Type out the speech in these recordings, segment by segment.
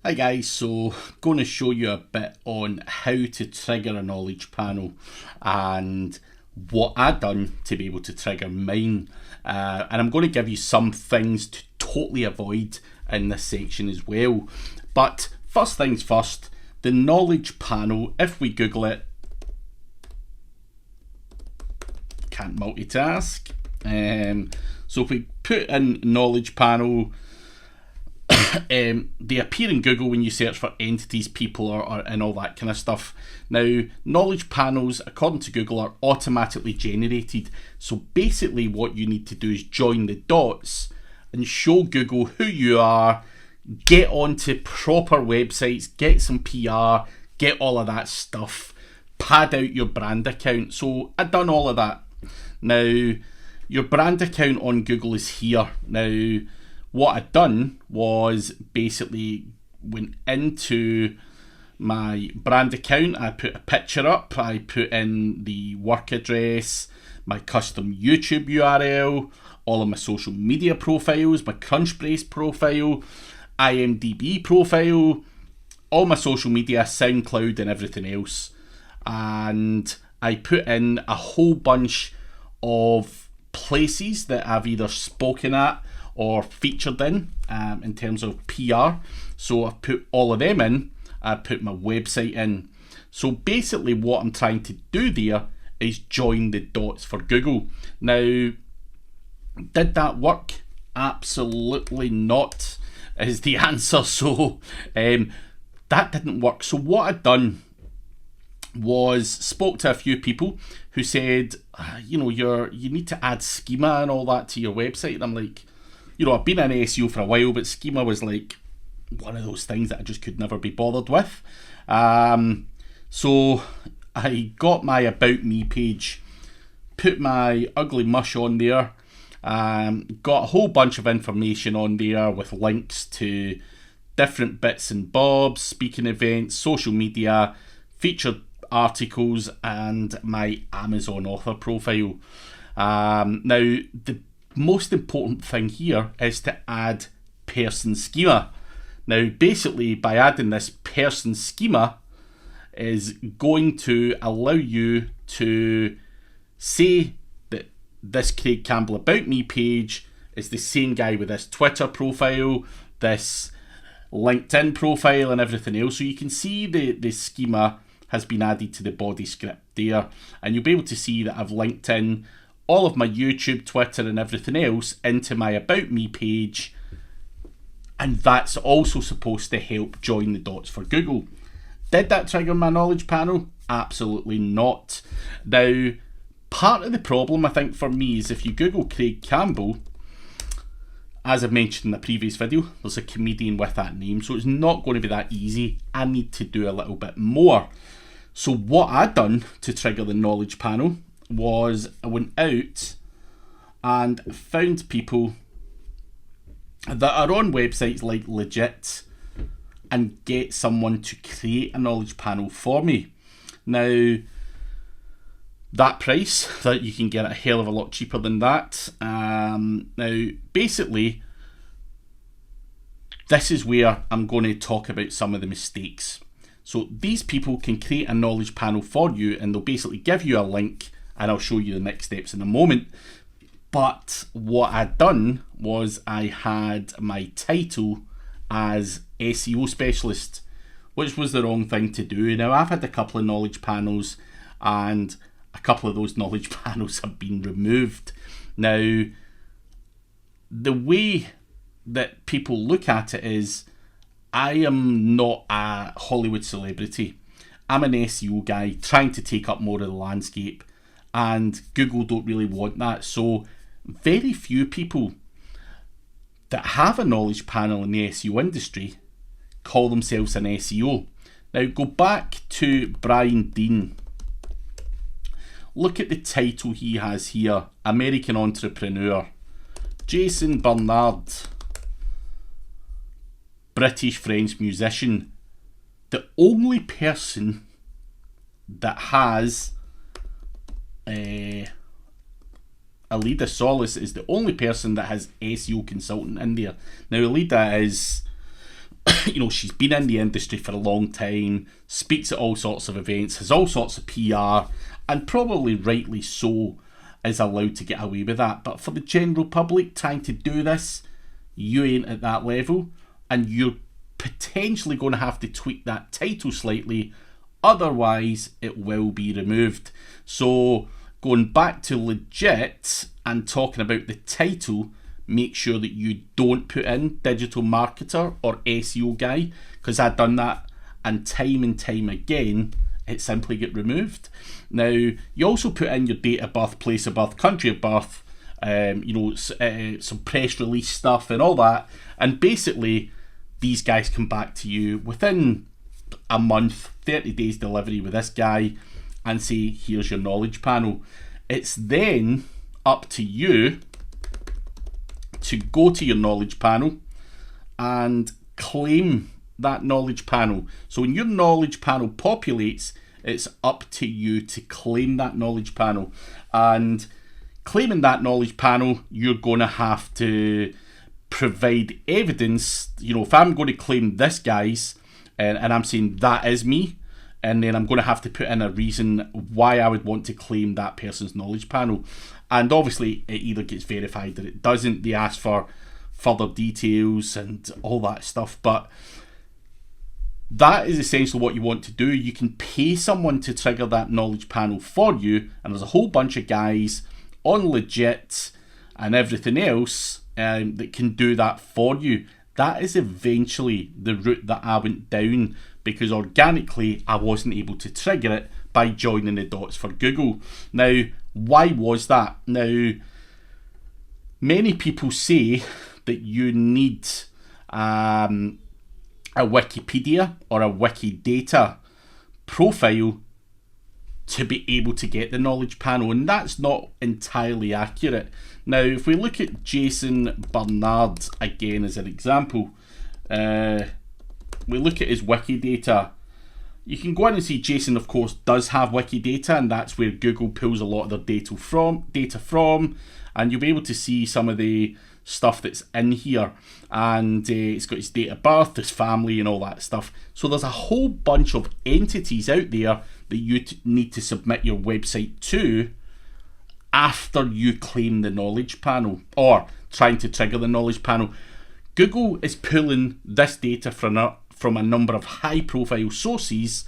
Hi guys, so going to show you a bit on how to trigger a knowledge panel and what I've done to be able to trigger mine. And I'm going to give you some things to totally avoid in this section as well. But first things first, the knowledge panel, if we Google it, can't multitask. So if we put in knowledge panel, they appear in Google when you search for entities, people, or and all that kind of stuff. Now, knowledge panels, according to Google, are automatically generated. So basically what you need to do is join the dots and show Google who you are, get onto proper websites, get some PR, get all of that stuff, pad out your brand account. So I've done all of that. Now, your brand account on Google is here. Now, what I'd done was basically went into my brand account, I put a picture up, I put in the work address, my custom YouTube URL, all of my social media profiles, my Crunchbase profile, IMDb profile, all my social media, SoundCloud and everything else. And I put in a whole bunch of places that I've either spoken at or featured in terms of PR. So I've put all of them in. I put my website in. So basically what I'm trying to do there is join the dots for Google. Now, did that work? Absolutely not is the answer. So that didn't work. So what I'd done was spoke to a few people who said, you need to add schema and all that to your website. And I'm like, I've been in SEO for a while, but schema was like one of those things that I just could never be bothered with. So I got my About Me page, put my ugly mush on there, got a whole bunch of information on there with links to different bits and bobs, speaking events, social media, featured articles, and my Amazon author profile. Now, the most important thing here is to add person schema. Now, basically, by adding this person schema is going to allow you to say that this Craig Campbell About Me page is the same guy with this Twitter profile, this LinkedIn profile, and everything else. So you can see the schema has been added to the body script there, and you'll be able to see that I've linked in all of my YouTube, Twitter, and everything else into my About Me page, and that's also supposed to help join the dots for Google. Did that trigger my knowledge panel? Absolutely not. Now, part of the problem, I think, for me is if you Google Craig Campbell, as I mentioned in the previous video, there's a comedian with that name, so it's not going to be that easy. I need to do a little bit more. So what I've done to trigger the knowledge panel was I went out and found people that are on websites like Legit and get someone to create a knowledge panel for me. Now, that price, that you can get a hell of a lot cheaper than that. Now, basically, this is where I'm going to talk about some of the mistakes. So these people can create a knowledge panel for you, and they'll basically give you a link, and I'll show you the next steps in a moment. But what I'd done was I had my title as SEO specialist, which was the wrong thing to do. Now, I've had a couple of knowledge panels, and a couple of those knowledge panels have been removed. Now, the way that people look at it is, I am not a Hollywood celebrity. I'm an SEO guy trying to take up more of the landscape, and Google don't really want that. So very few people that have a knowledge panel in the SEO industry call themselves an SEO. Now, go back to Brian Dean. Look at the title he has here, American entrepreneur. Jason Bernard, British French musician. The only person that has Alida Solis is the only person that has SEO consultant in there. Now, Alida is she's been in the industry for a long time, speaks at all sorts of events, has all sorts of PR, and probably rightly so is allowed to get away with that. But for the general public trying to do this, you ain't at that level, and you're potentially going to have to tweak that title slightly, otherwise it will be removed. So going back to legit and talking about the title, make sure that you don't put in digital marketer or SEO guy, because I've done that and time again it simply get removed. Now you also put in your date of birth, place of birth, country of birth, some press release stuff and all that, and basically these guys come back to you within a month, 30 days delivery with this guy, and say, here's your knowledge panel. It's then up to you to go to your knowledge panel and claim that knowledge panel. So when your knowledge panel populates, it's up to you to claim that knowledge panel. And claiming that knowledge panel, you're going to have to provide evidence. If I'm going to claim this guy's and I'm saying that is me, and then I'm going to have to put in a reason why I would want to claim that person's knowledge panel. And obviously it either gets verified or it doesn't. They ask for further details and all that stuff, but that is essentially what you want to do. You can pay someone to trigger that knowledge panel for you, and there's a whole bunch of guys on Legit and everything else that can do that for you. That is eventually the route that I went down, because organically I wasn't able to trigger it by joining the dots for Google. Now, why was that? Now, many people say that you need a Wikipedia or a Wikidata profile to be able to get the knowledge panel, and that's not entirely accurate. Now, if we look at Jason Bernard again as an example, we look at his Wikidata. You can go in and see Jason, of course, does have Wikidata, and that's where Google pulls a lot of their data from, and you'll be able to see some of the stuff that's in here, and it's got his date of birth, his family, and all that stuff. So there's a whole bunch of entities out there that you need to submit your website to after you claim the knowledge panel or trying to trigger the knowledge panel. Google is pulling this data from a number of high profile sources,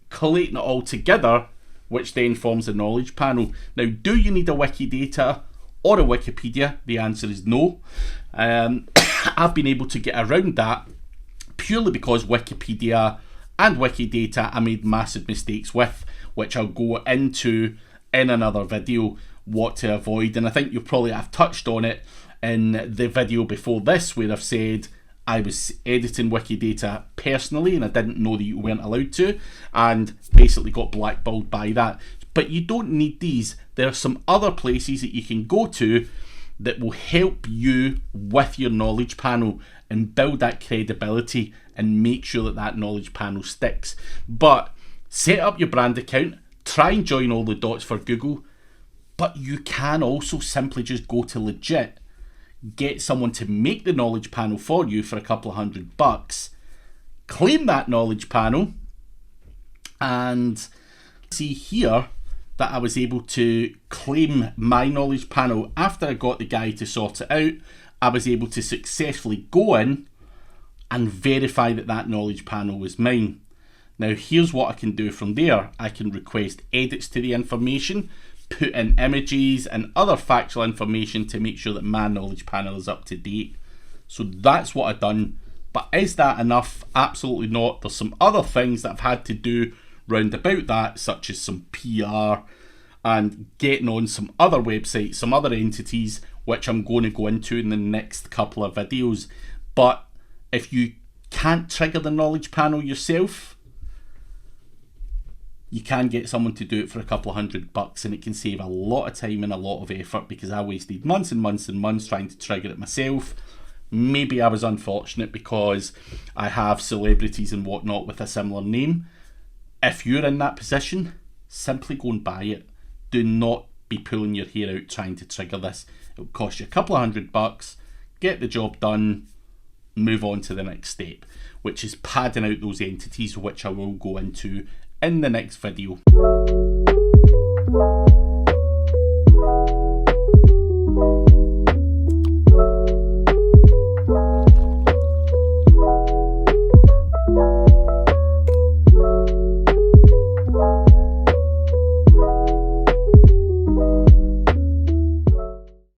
collating it all together, which then forms the knowledge panel. Now, do you need a Wikidata or a Wikipedia? The answer is no. I've been able to get around that purely because Wikipedia and Wikidata I made massive mistakes with, which I'll go into in another video, what to avoid. And I think you probably have touched on it in the video before this, where I've said I was editing Wikidata personally and I didn't know that you weren't allowed to, and basically got blackballed by that. But you don't need these. There are some other places that you can go to that will help you with your knowledge panel and build that credibility and make sure that that knowledge panel sticks. But set up your brand account, try and join all the dots for Google, but you can also simply just go to Legit, get someone to make the knowledge panel for you for a couple of $100, claim that knowledge panel, and see here that I was able to claim my knowledge panel after I got the guy to sort it out. I was able to successfully go in and verify that that knowledge panel was mine. Now, here's what I can do from there. I can request edits to the information, put in images and other factual information to make sure that my knowledge panel is up to date. So that's what I've done. But is that enough? Absolutely not. There's some other things that I've had to do round about that, such as some PR and getting on some other websites, some other entities, which I'm going to go into in the next couple of videos. But if you can't trigger the knowledge panel yourself, you can get someone to do it for a couple of $100, and it can save a lot of time and a lot of effort, because I wasted months and months and months trying to trigger it myself. Maybe I was unfortunate because I have celebrities and whatnot with a similar name. If you're in that position, simply go and buy it. Do not be pulling your hair out trying to trigger this. It'll cost you a couple of $100, get the job done, move on to the next step. which is padding out those entities, which I will go into in the next video.